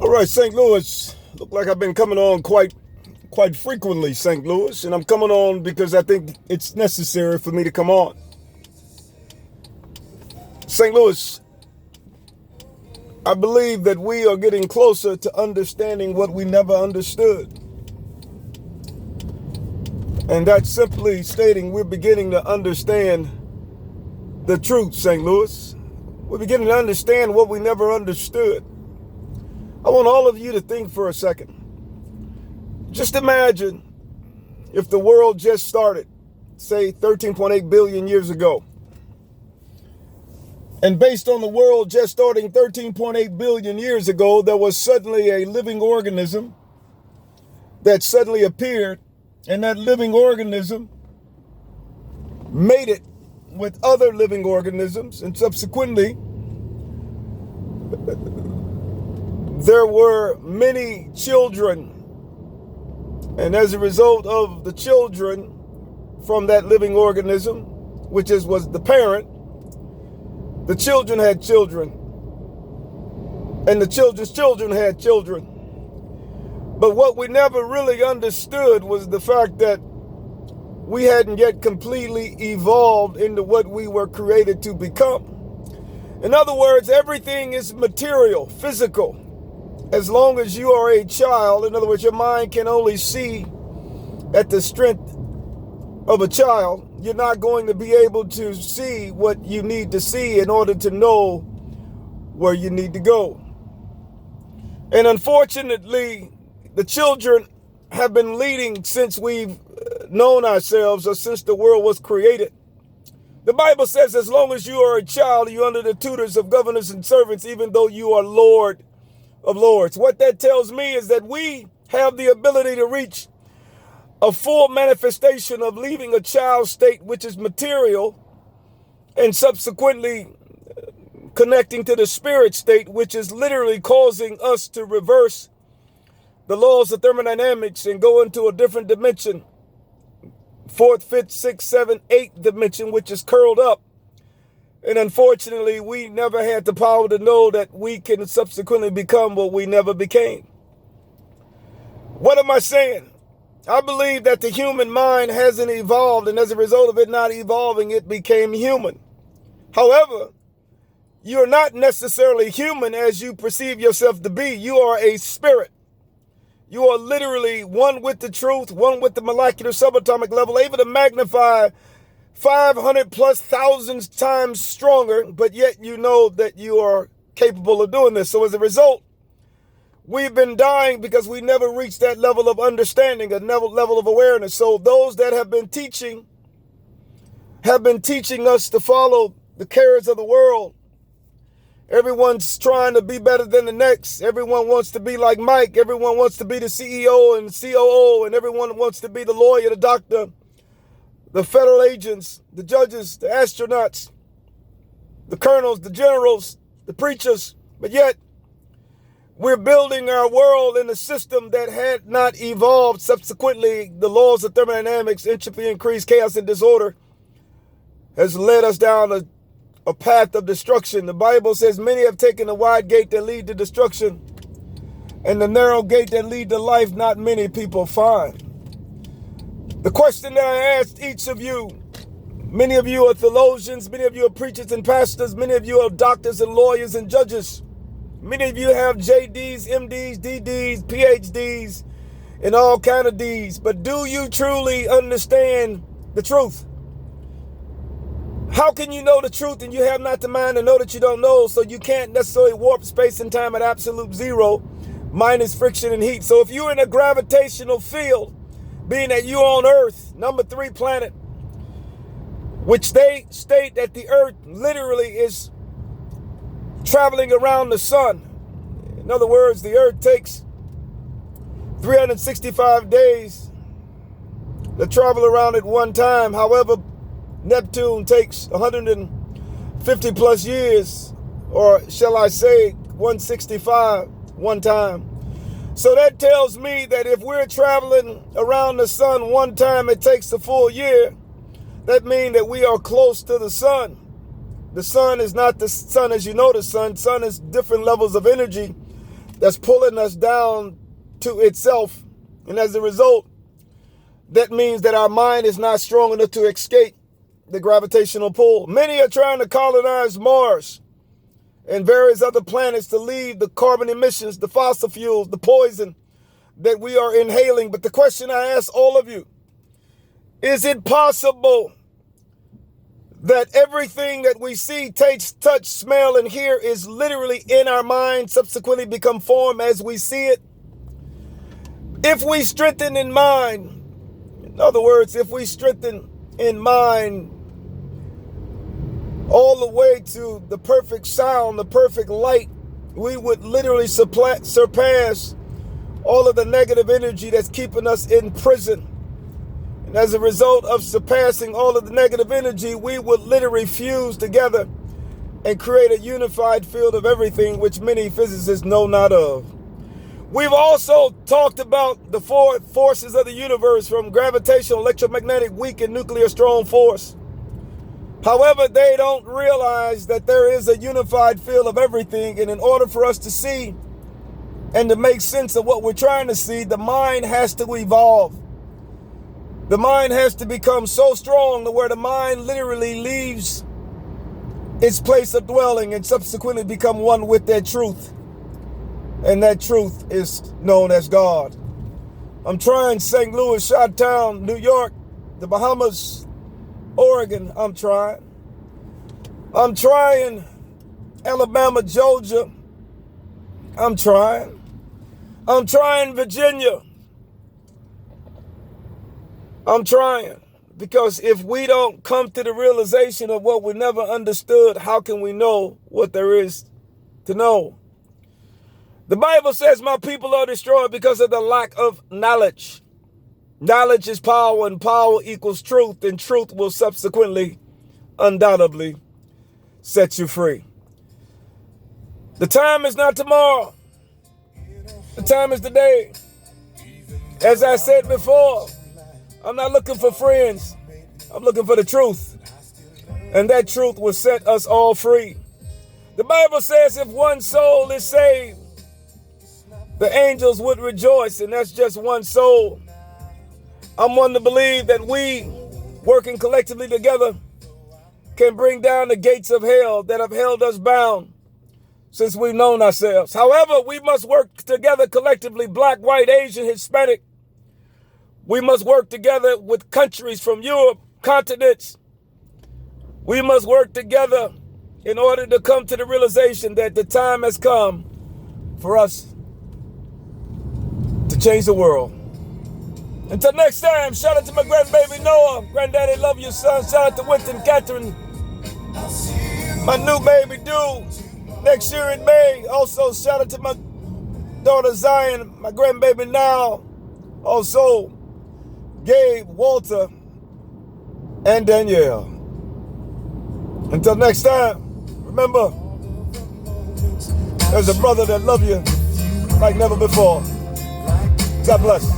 All right, St. Louis. Look like I've been coming on quite frequently, St. Louis, and I'm coming on because I think it's necessary for me to come on. St. Louis, I believe that we are getting closer to understanding what we never understood. And that's simply stating we're beginning to understand the truth, St. Louis. We're beginning to understand what we never understood. I want all of you to think for a second. Just imagine if the world just started, say 13.8 billion years ago. And based on the world just starting 13.8 billion years ago, there was suddenly a living organism that suddenly appeared, and that living organism mated with other living organisms, and subsequently there were many children. And as a result of the children from that living organism, which was the parent, the children had children. And the children's children had children. But what we never really understood was the fact that we hadn't yet completely evolved into what we were created to become. In other words, everything is material, physical. As long as you are a child, in other words, your mind can only see at the strength of a child. You're not going to be able to see what you need to see in order to know where you need to go. And unfortunately, the children have been leading since we've known ourselves, or since the world was created. The Bible says as long as you are a child, you're under the tutors of governors and servants, even though you are Lord of Lords. What that tells me is that we have the ability to reach a full manifestation of leaving a child state, which is material, and subsequently connecting to the spirit state, which is literally causing us to reverse the laws of thermodynamics and go into a different dimension, fourth, fifth, sixth, seventh, eighth dimension, which is curled up. And unfortunately, we never had the power to know that we can subsequently become what we never became. What am I saying? I believe that the human mind hasn't evolved, and as a result of it not evolving, it became human. However, you're not necessarily human as you perceive yourself to be. You are a spirit. You are literally one with the truth, one with the molecular subatomic level, able to magnify 500 plus thousands times stronger, but yet you know that you are capable of doing this. So as a result, we've been dying because we never reached that level of understanding, a level of awareness. So those that have been teaching us to follow the cares of the world. Everyone's trying to be better than the next. Everyone wants to be like Mike. Everyone wants to be the CEO and COO, and everyone wants to be the lawyer, the doctor, the federal agents, the judges, the astronauts, the colonels, the generals, the preachers. But yet, we're building our world in a system that had not evolved. Subsequently, the laws of thermodynamics, entropy, increase, chaos, and disorder has led us down a path of destruction. The Bible says many have taken the wide gate that lead to destruction, and the narrow gate that lead to life not many people find. The question that I asked each of you, many of you are theologians, many of you are preachers and pastors, many of you are doctors and lawyers and judges. Many of you have JDs, MDs, DDs, PhDs, and all kind of Ds. But do you truly understand the truth? How can you know the truth and you have not the mind to know that you don't know? So you can't necessarily warp space and time at absolute zero, minus friction and heat. So if you're in a gravitational field, being that you're on Earth, number 3 planet, which they state that the Earth literally is traveling around the sun. In other words, the Earth takes 365 days to travel around at one time. However, Neptune takes 150 plus years, or shall I say 165 one time. So that tells me that if we're traveling around the sun one time, it takes a full year. That means that we are close to the sun. The sun is not the sun as you know the sun. Sun is different levels of energy that's pulling us down to itself. And as a result, that means that our mind is not strong enough to escape the gravitational pull. Many are trying to colonize Mars and various other planets to leave the carbon emissions, the fossil fuels, the poison that we are inhaling. But the question I ask all of you, is it possible that everything that we see, taste, touch, smell, and hear is literally in our mind, subsequently become form as we see it? If we strengthen in mind, in other words, if we strengthen in mind all the way to the perfect sound, the perfect light, we would literally surpass all of the negative energy that's keeping us in prison. And as a result of surpassing all of the negative energy, we would literally fuse together and create a unified field of everything, which many physicists know not of. We've also talked about the four forces of the universe, from gravitational, electromagnetic, weak, and nuclear strong force. However, they don't realize that there is a unified field of everything, and in order for us to see and to make sense of what we're trying to see, the mind has to evolve. The mind has to become so strong to where the mind literally leaves its place of dwelling and subsequently become one with that truth. And that truth is known as God. I'm trying St. Louis, Chi-Town, New York, the Bahamas, Oregon. I'm trying Alabama, Georgia. I'm trying Virginia. I'm trying, because if we don't come to the realization of what we never understood, how can we know what there is to know? The Bible says my people are destroyed because of the lack of knowledge. Knowledge is power, and power equals truth, and truth will subsequently, undoubtedly, set you free. The time is not tomorrow. The time is today. As I said before, I'm not looking for friends. I'm looking for the truth. And that truth will set us all free. The Bible says if one soul is saved, the angels would rejoice, and that's just one soul. I'm one to believe that we, working collectively together, can bring down the gates of hell that have held us bound since we've known ourselves. However, we must work together collectively, Black, white, Asian, Hispanic. We must work together with countries from Europe, continents. We must work together in order to come to the realization that the time has come for us to change the world. Until next time, shout out to my grandbaby Noah. Granddaddy, love you, son. Shout out to Winton, Catherine. My new baby due next year in May. Also, shout out to my daughter Zion, my grandbaby now. Also, Gabe, Walter, and Danielle. Until next time, remember, there's a brother that loves you like never before. God bless.